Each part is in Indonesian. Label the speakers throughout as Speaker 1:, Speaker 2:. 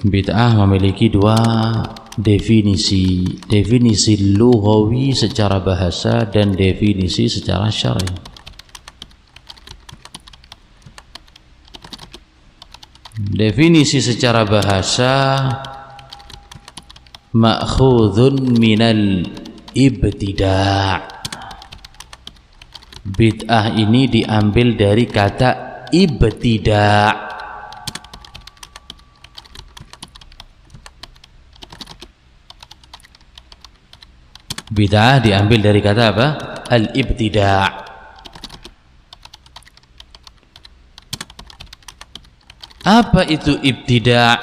Speaker 1: Bid'ah memiliki dua definisi. Definisi lughawi secara bahasa dan definisi secara syar'i. Definisi secara bahasa, ma'khudhun minal ibtida'. Bid'ah ini diambil dari kata ibtida'. Bid'ah diambil dari kata apa? Al-ibtida'. Apa itu ibtida'?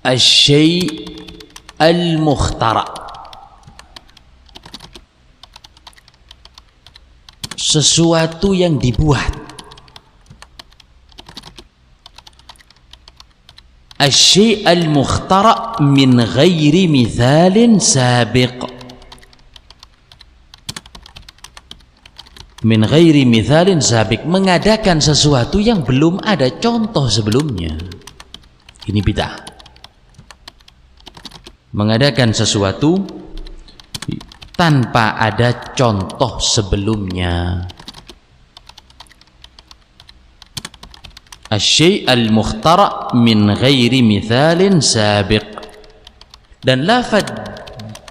Speaker 1: Asy-syai' al-mukhtara'. Sesuatu yang dibuat. Asy-syai' al-mukhtara' min ghairi mithalin sabiq. Min ghairi mithalin sabiq, mengadakan sesuatu yang belum ada contoh sebelumnya. Ini bid'ah. Mengadakan sesuatu tanpa ada contoh sebelumnya. Asy-syai' al-mukhtara' min ghairi mithalin sabiq. Dan lafaz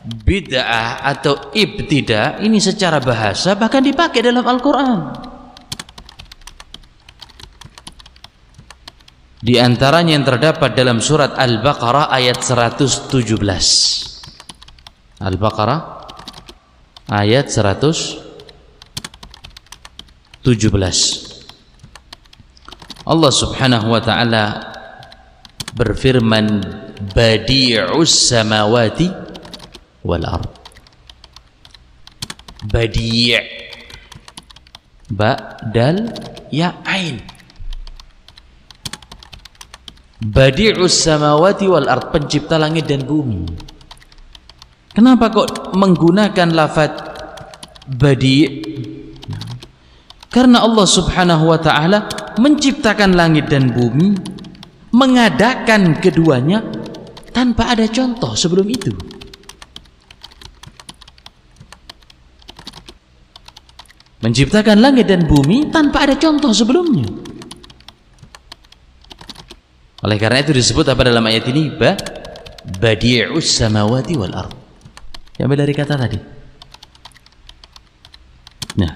Speaker 1: bid'ah atau ibtida' ini secara bahasa bahkan dipakai dalam Al-Quran. Di antaranya yang terdapat dalam surat Al-Baqarah ayat 117. Al-Baqarah ayat 117. Allah Subhanahu wa ta'ala berfirman, badi'us samawati wal ard. Badi', ba dal ya ain. Badi'us samawati wal ard, pencipta langit dan bumi. Kenapa kok menggunakan lafaz badi'? Karena Allah Subhanahu wa ta'ala menciptakan langit dan bumi, mengadakan keduanya tanpa ada contoh sebelum itu. Menciptakan langit dan bumi tanpa ada contoh sebelumnya. Oleh karena itu disebut apa dalam ayat ini? Badi'us samawati wal ard. Yang dari kata tadi. Nah,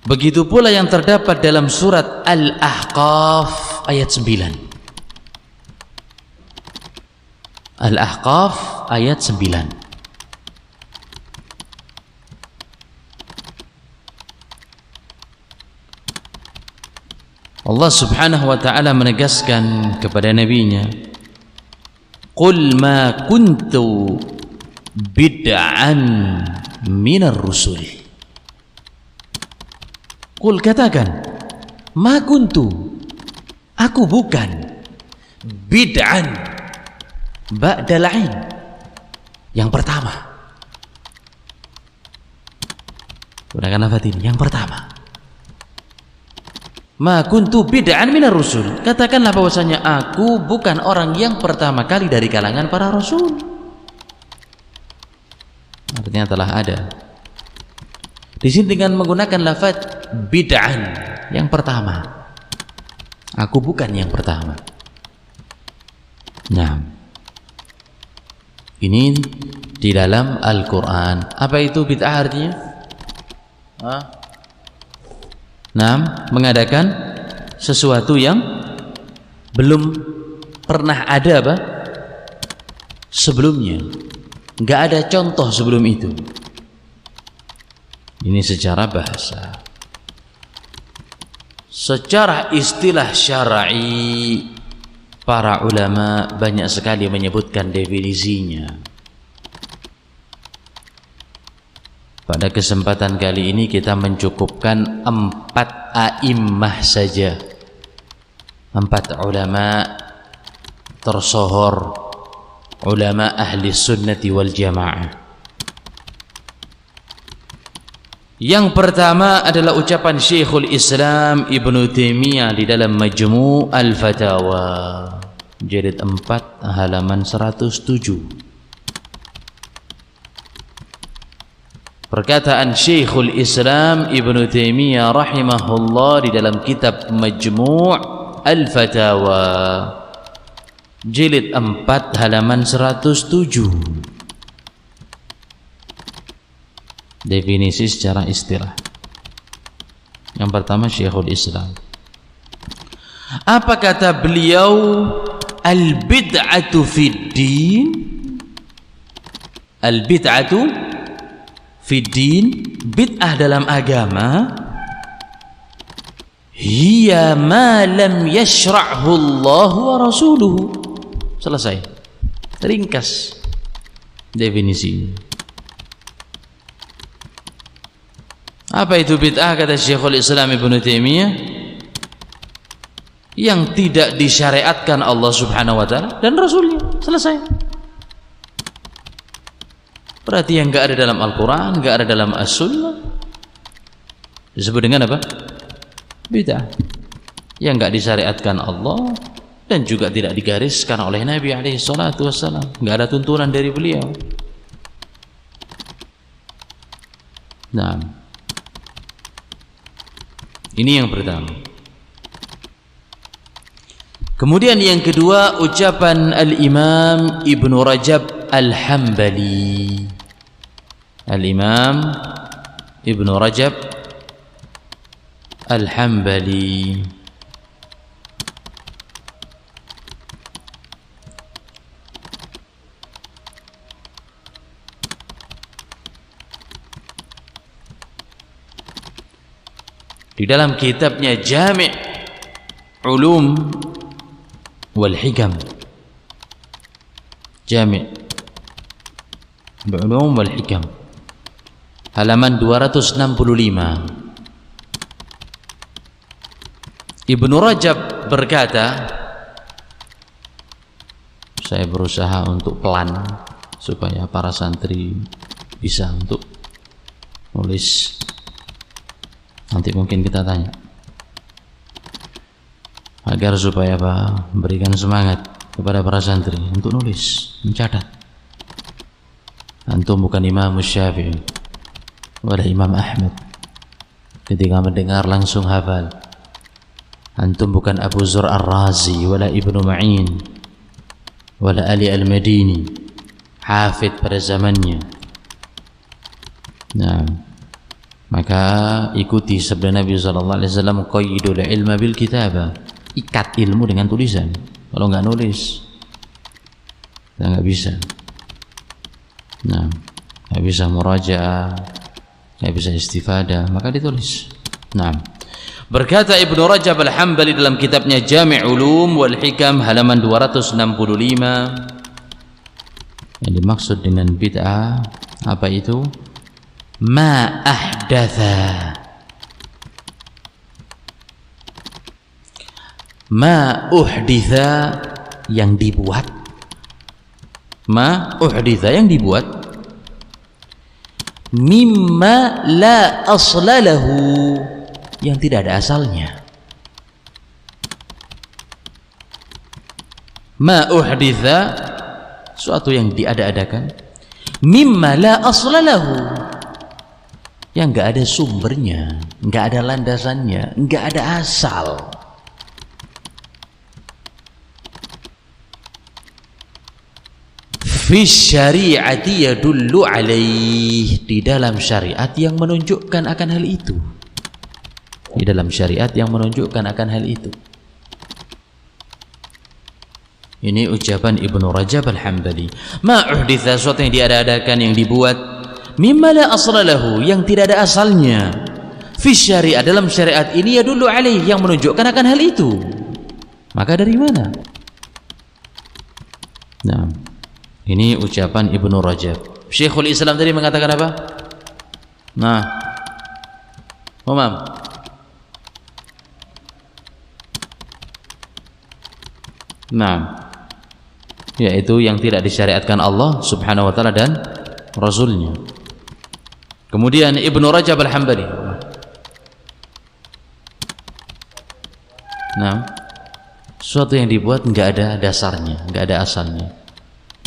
Speaker 1: begitu pula yang terdapat dalam surat Al-Ahqaf ayat 9. Al-Ahqaf ayat 9. Allah Subhanahu wa ta'ala menegaskan kepada nabinya, qul ma kuntu bid'an minar rusul. Qul, katakan, ma kuntu, aku bukan, bid'an, ba'dal ain, yang pertama. Gunakan lafaz ini, yang pertama. Ma kuntu bid'an minar rusul, katakanlah bahwasanya aku bukan orang yang pertama kali dari kalangan para rasul. Artinya telah ada. Di sini dengan menggunakan lafaz bid'an, yang pertama. Aku bukan yang pertama. Nah, ini di dalam Al-Quran. Apa itu bid'ah artinya? Nah, mengadakan sesuatu yang belum pernah ada apa? Sebelumnya. Nggak ada contoh sebelum itu. Ini secara bahasa. Secara istilah syar'i, para ulama banyak sekali menyebutkan definisinya. Pada kesempatan kali ini kita mencukupkan 4 a'immah saja, 4 ulama tersohor, ulama ahli sunnati wal jamaah. Yang pertama adalah ucapan Syekhul Islam Ibnu Taimiyah di dalam Majmu' Al-Fatawa jilid 4 halaman 107. Perkataan Syekhul Islam Ibnu Taimiyah rahimahullah di dalam kitab Majmu' Al-Fatawa jilid 4 halaman 107. Definisi secara istilah. Yang pertama Syekhul Islam. Apa kata beliau? Al-bid'atu fid din. Al-bid'atu fid din, bid'ah dalam agama, hiya ma lam yashra'hu Allah wa rasuluhu. Selesai. Ringkas definisi. Apa itu bid'ah kata Syekhul Islam Ibnu Taimiyah? Yang tidak disyariatkan Allah Subhanahu wa taala dan Rasulnya. Selesai. Berarti yang enggak ada dalam Al-Qur'an, enggak ada dalam As-Sunnah, disebut dengan apa? Bid'ah. Yang enggak disyariatkan Allah dan juga tidak digariskan oleh Nabi alaihi salatu wassalam. Enggak ada tuntunan dari beliau. Nah, ini yang pertama. Kemudian yang kedua ucapan Al-Imam Ibnu Rajab Al-Hambali. Al-Imam Ibnu Rajab Al-Hambali. Di dalam kitabnya Jami' Ulum wal Hikam. Jami' Ulum wal Hikam halaman 265. Ibnu Rajab berkata, saya berusaha untuk pelan supaya para santri bisa untuk nulis. Nanti mungkin kita tanya agar supaya apa, berikan semangat kepada para santri untuk nulis, mencatat. Antum bukan Imam Syafi'i wala Imam Ahmad ketika mendengar langsung hafal. Antum bukan Abu Zur Ar-Razi wala Ibnu Ma'in wala Ali Al-Madini, hafid pada zamannya. Nah, maka ikuti sabda Nabi sallallahu alaihi wasallam, qayyidul ilma bil kitabah. Ikat ilmu dengan tulisan. Kalau enggak nulis, kita enggak bisa. Nah, enggak bisa murajaah, enggak bisa istifadah, maka ditulis. Nah, berkata Ibnu Rajab Al-Hambali dalam kitabnya Jami' Ulum wal Hikam halaman 265, yang dimaksud dengan bid'ah apa itu? Ma ahdatha, ma uhditha, yang dibuat, ma uhditha, yang dibuat, mimma la asla lahu, yang tidak ada asalnya. Ma uhditha, suatu yang diada-adakan, mimma la asla lahu, yang enggak ada sumbernya, enggak ada landasannya, enggak ada asal. Fi syari'ati yadullu alaih, di dalam syariat yang menunjukkan akan hal itu. Di dalam syariat yang menunjukkan akan hal itu. Ini ucapan Ibnu Rajab Al-Hambali. Ma uhditha, sesuatu yang diada-adakan, yang dibuat, mimma la asla lahu, yang tidak ada asalnya, fi syariat, dalam syariat ini, yadullu alaih, yang menunjukkan akan hal itu. Maka dari mana? Nah, ini ucapan Ibnu Rajab. Syekhul Islam tadi mengatakan apa? Nah, Umam, nah, yaitu yang tidak disyariatkan Allah Subhanahu wa taala dan Rasulnya. Kemudian Ibnu Rajab Al-Hambali. Nah, sesuatu yang dibuat nggak ada dasarnya, nggak ada asalnya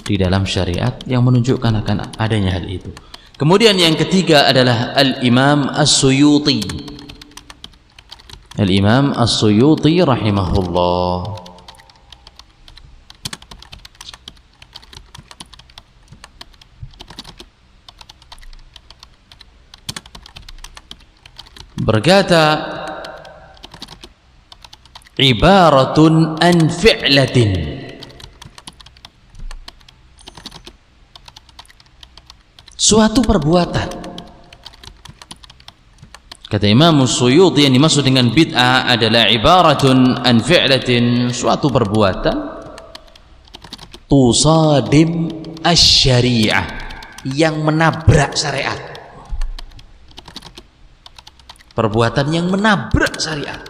Speaker 1: di dalam syariat yang menunjukkan akan adanya hal itu. Kemudian yang ketiga adalah Al-Imam As-Suyuti. Al-Imam As-Suyuti rahimahullah. Berkata, ibaratun an fi'latin, suatu perbuatan. Kata Imam Suyuti, yang dimaksud dengan bid'ah adalah ibaratun an fi'latin, suatu perbuatan tusadim asy-syari'ah, yang menabrak syariat. Perbuatan yang menabrak syariat.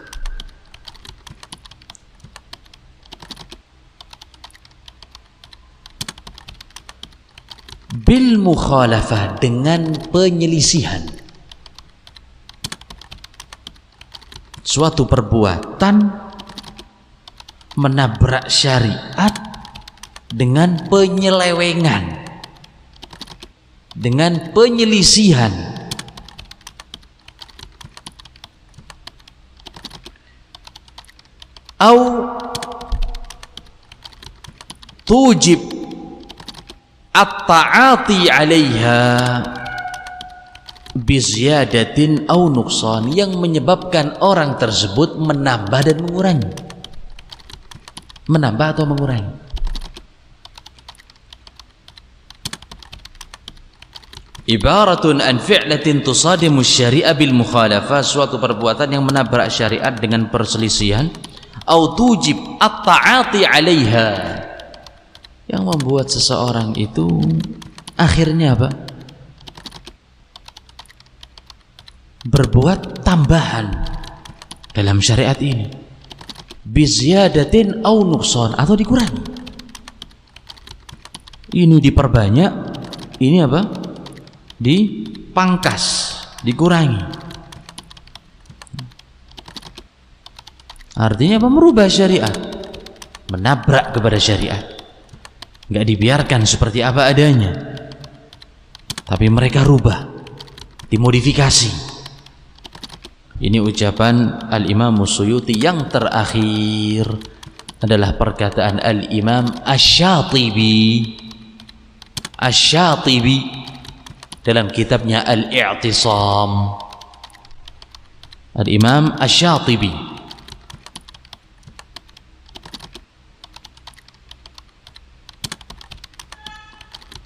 Speaker 1: Bil mukhalafah, dengan penyelisihan. Suatu perbuatan menabrak syariat dengan penyelewengan, dengan penyelisihan. Au tujib at-ta'ati 'alaiha biziyadatin au nuqsan, yang menyebabkan orang tersebut menambah dan mengurangi. Menambah atau mengurangi. Ibaratun an fi'latin tusadimu syari'a bil mukhalafah, suatu perbuatan yang menabrak syariat dengan perselisihan. Au tujib at-ta'ati 'alaiha, yang membuat seseorang itu akhirnya apa? Berbuat tambahan dalam syariat ini. Biziyadatin au nuqsan, atau dikurangi. Ini diperbanyak, ini apa? Dipangkas, dikurangi. Artinya apa? Merubah syariat, menabrak kepada syariat. Nggak dibiarkan seperti apa adanya, tapi mereka rubah, dimodifikasi. Ini ucapan Al-Imam Suyuti. Yang terakhir adalah perkataan Al-Imam Asy-Syatibi. Asy-Syatibi dalam kitabnya Al-I'tisam. Al-Imam Asy-Syatibi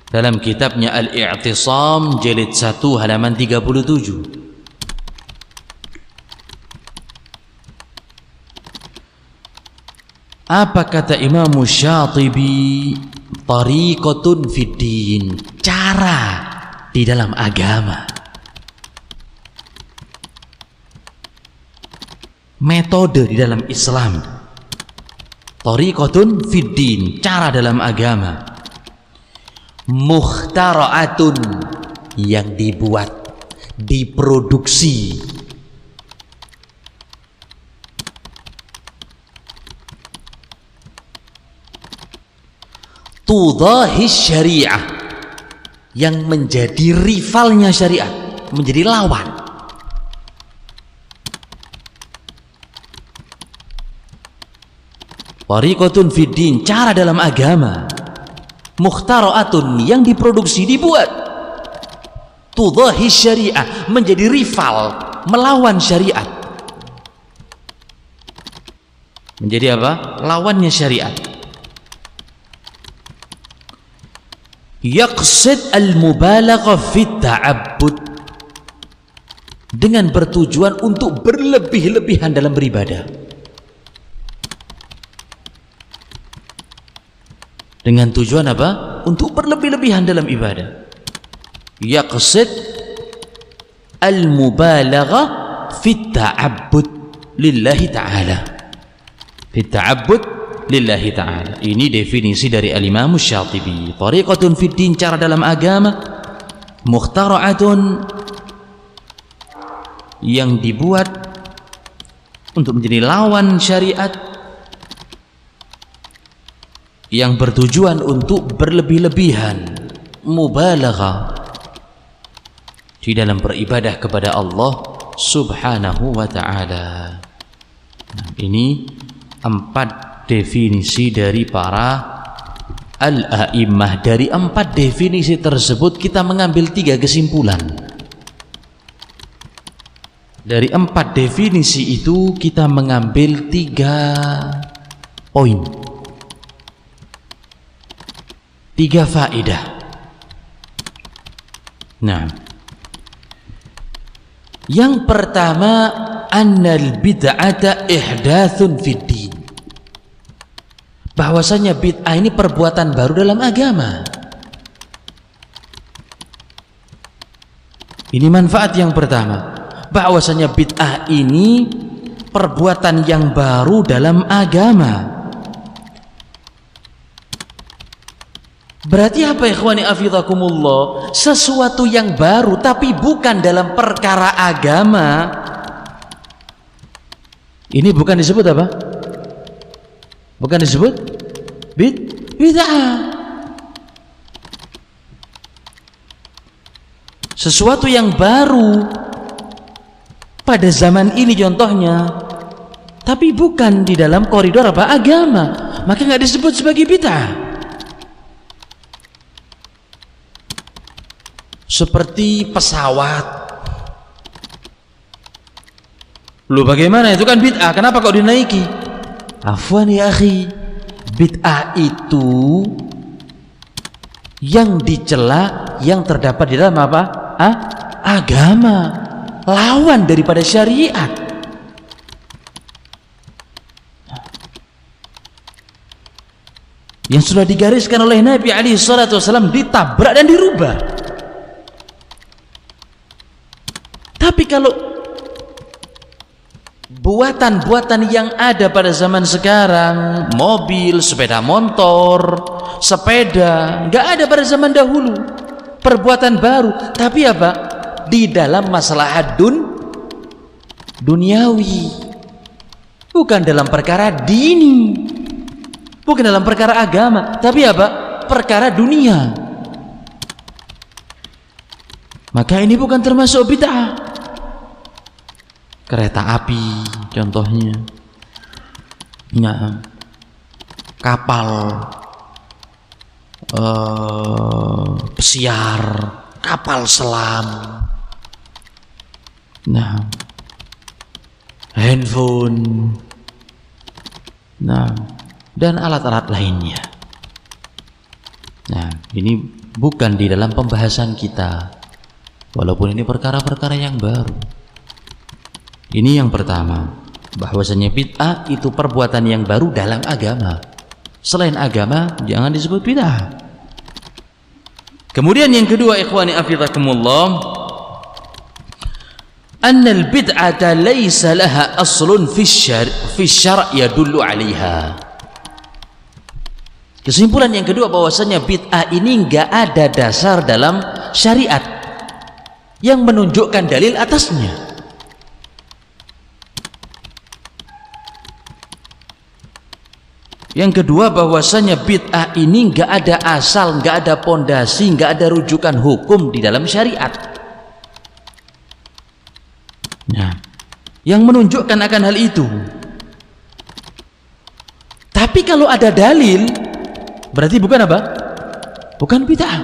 Speaker 1: dalam kitabnya Al-I'tisam jilid 1 halaman 37. Apa kata Imam Syatibi? Tariqatun fid din, cara di dalam agama, metode di dalam Islam. Tariqatun fid din, cara dalam agama. Mukhtara'atun, yang dibuat, diproduksi. Tudahi syariah, yang menjadi rivalnya syariat, menjadi lawan. Tariqatun fid din, cara dalam agama. Mukhtara'atun, yang diproduksi, dibuat. Tudahi syariah, menjadi rival, melawan syariat. Menjadi apa? Lawannya syariat. Yaqsid al-mubalaghah fit ta'abbud, dengan bertujuan untuk berlebih-lebihan dalam beribadah. Dengan tujuan apa? Untuk berlebih-lebihan dalam ibadah. Yaqsid al-mubalaghah fit ta'abbud lillahi ta'ala. Fit ta'abbud lillahi ta'ala. Ini definisi dari Al-Imam Syatibi. Tariqatun fid din, cara dalam agama. Mukhtara'atun, yang dibuat untuk menjadi lawan syariat, yang bertujuan untuk berlebih-lebihan, mubalaghah di dalam beribadah kepada Allah Subhanahu wa ta'ala. Nah, ini 4 definisi dari para al-a'immah. Dari 4 definisi tersebut kita mengambil 3 kesimpulan. Dari 4 definisi itu kita mengambil 3 poin, 3 faedah. Nah, yang pertama, annal bid'ata ihdatsun fid din. Bahwasanya bid'ah ini perbuatan baru dalam agama. Ini manfaat yang pertama, bahwasanya bid'ah ini perbuatan yang baru dalam agama. Berarti apa, ikhwani afidhakumullah? Sesuatu yang baru tapi bukan dalam perkara agama. Ini bukan disebut apa? Bukan disebut bid'ah. Sesuatu yang baru pada zaman ini contohnya, tapi bukan di dalam koridor apa? Agama, maka nggak disebut sebagai bid'ah. Seperti pesawat. Loh, bagaimana itu kan bid'ah? Kenapa kok dinaiki? Afwan ya akhi, bid'ah itu yang dicela, yang terdapat di dalam apa? Agama, lawan daripada syariat. Yang sudah digariskan oleh Nabi alaihi salatu wasallam ditabrak dan dirubah. Tapi kalau buatan-buatan yang ada pada zaman sekarang, mobil, sepeda motor, sepeda, nggak ada pada zaman dahulu. Perbuatan baru, tapi apa? Di dalam masalah duniawi, bukan dalam perkara dini, bukan dalam perkara agama, tapi apa? Perkara dunia. Maka ini bukan termasuk bid'ah. Kereta api contohnya, nah, kapal, pesiar, kapal selam, nah, handphone, nah, dan alat-alat lainnya. Nah, ini bukan di dalam pembahasan kita, walaupun ini perkara-perkara yang baru. Ini yang pertama, bahwasanya bid'ah itu perbuatan yang baru dalam agama. Selain agama jangan disebut bid'ah. Kemudian yang kedua, ikhwani afidhakumullah, annal bid'ata laysa laha aslun fi syar' yadullu 'alaiha. Kesimpulan yang kedua, bahwasanya bid'ah ini enggak ada dasar dalam syariat yang menunjukkan dalil atasnya. Yang kedua, bahwasanya bid'ah ini nggak ada asal, nggak ada pondasi, nggak ada rujukan hukum di dalam syariat. Nah, yang menunjukkan akan hal itu. Tapi kalau ada dalil, berarti bukan apa? Bukan bid'ah.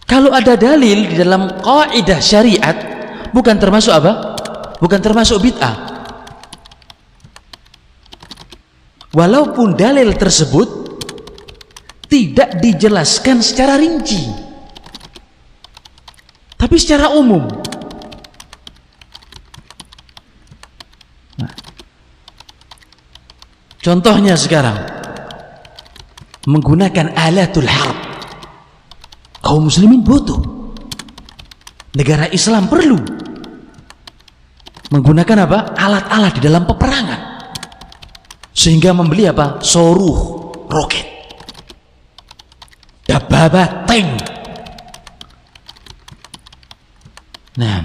Speaker 1: Kalau ada dalil di dalam kaidah syariat, bukan termasuk apa? Bukan termasuk bid'ah. Walaupun dalil tersebut tidak dijelaskan secara rinci, tapi secara umum. Nah, contohnya sekarang menggunakan alatul harb. Kaum muslimin butuh, negara Islam perlu menggunakan apa? Alat-alat di dalam peperangan, sehingga membeli apa? Soruh, roket, dababah, tank, Nah,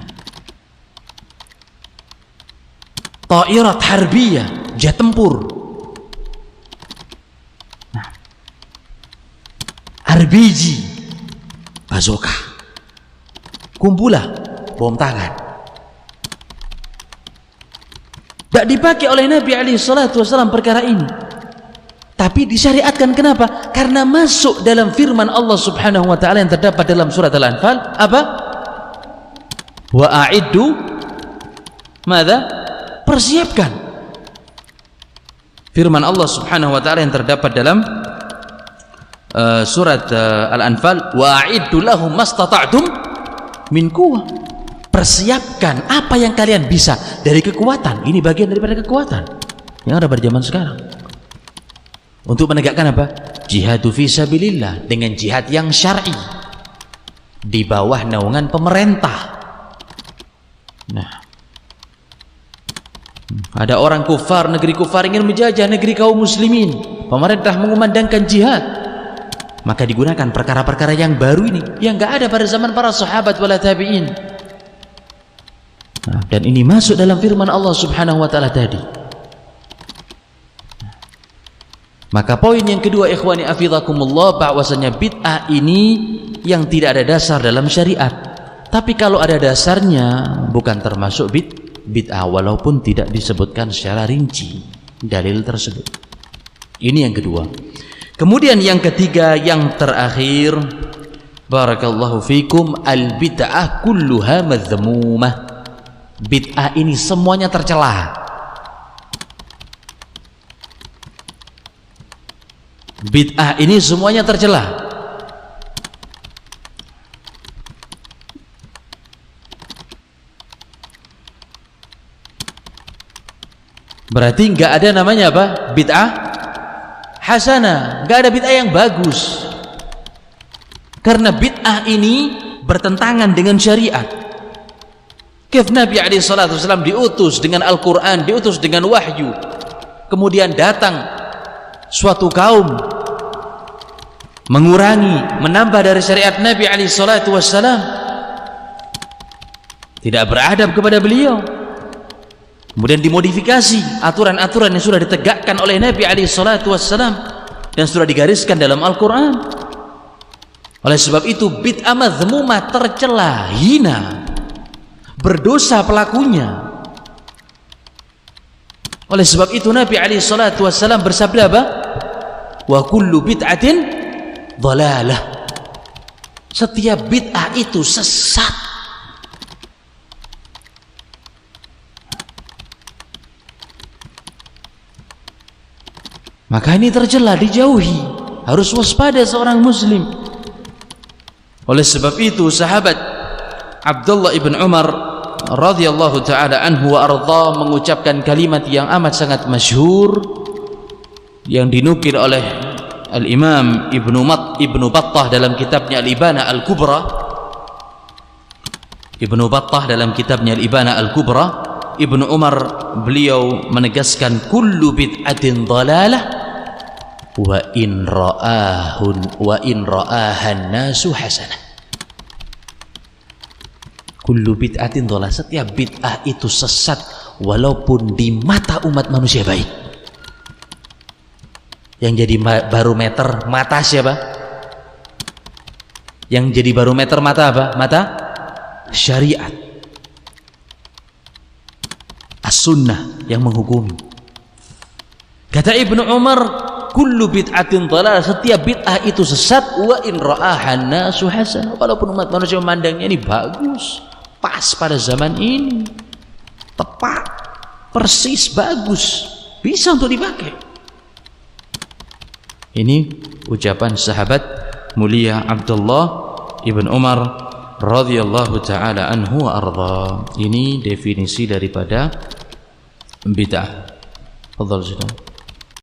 Speaker 1: ta'irat harbiyah, jet tempur. Nah, RPG, bazooka, kumpulah, bom tangan. Tidak dipakai oleh Nabi SAW perkara ini, tapi disyariatkan. Kenapa? Karena masuk dalam firman Allah Subhanahu wa ta'ala yang terdapat dalam surat Al-Anfal. Apa? Wa a'iddu madza? Persiapkan. Firman Allah Subhanahu wa ta'ala yang terdapat dalam surat Al-Anfal, wa a'iddu lahum mastata'tum min quwwah. Persiapkan apa yang kalian bisa dari kekuatan. Ini bagian daripada kekuatan yang ada pada zaman sekarang. Untuk menegakkan apa? Jihadu fi sabilillah, dengan jihad yang syar'i di bawah naungan pemerintah. Nah, ada orang kufar, negeri kufar ingin menjajah negeri kaum muslimin. Pemerintah mengumandangkan jihad. Maka digunakan perkara-perkara yang baru ini yang enggak ada pada zaman para sahabat wala tabi'in. Nah, dan ini masuk dalam firman Allah Subhanahu wa ta'ala tadi. Maka poin yang kedua, ikhwani afidhakumullah, bahwasanya bid'ah ini yang tidak ada dasar dalam syariat. Tapi kalau ada dasarnya bukan termasuk bid'ah, walaupun tidak disebutkan secara rinci dalil tersebut. Ini yang kedua. Kemudian yang ketiga, yang terakhir, barakallahu fikum, al bid'ah kulluha madhmumah. Bid'ah ini semuanya tercela. Bid'ah ini semuanya tercela. Berarti nggak ada namanya apa? Bid'ah hasanah. Nggak ada bid'ah yang bagus. Karena bid'ah ini bertentangan dengan syariat. Kif Nabi SAW diutus dengan Al-Quran, diutus dengan wahyu, kemudian datang suatu kaum mengurangi, menambah dari syariat Nabi SAW, tidak beradab kepada beliau, kemudian dimodifikasi aturan-aturan yang sudah ditegakkan oleh Nabi SAW dan sudah digariskan dalam Al-Quran. Oleh sebab itu bid'ah madhmumah, tercela, hina, berdosa pelakunya. Oleh sebab itu Nabi SAW bersabda apa? Wa kullu bid'atin dhalalah. Setiap bid'ah itu sesat. Maka ini tercela, dijauhi, harus waspada seorang muslim. Oleh sebab itu sahabat Abdullah ibn Umar radhiyallahu ta'ala anhu wa arda mengucapkan kalimat yang amat sangat masyhur yang dinukil oleh Al-Imam Ibnu Battah dalam kitabnya Al-Ibana Al-Kubra. Ibnu Battah dalam kitabnya Al-Ibana Al-Kubra, Ibnu Umar beliau menegaskan kullu bid'atin dhalalah wa in ra'ahan nasu hasanah. Kullu bid'atin dhalah, setiap bid'ah itu sesat walaupun di mata umat manusia baik. Yang jadi barometer mata siapa? Yang jadi barometer mata apa? Mata syariat, as-sunnah yang menghukumi. Kata Ibnu Umar, kullu bid'atin dhalah, setiap bid'ah itu sesat, wa in ra'ahan nasu hasan, walaupun umat manusia memandangnya ini bagus, pas pada zaman ini, tepat, persis, bagus, bisa untuk dipakai. Ini ucapan sahabat mulia Abdullah ibn Umar radhiyallahu ta'ala anhu wa arda. Ini definisi daripada bid'ah. Fadhal,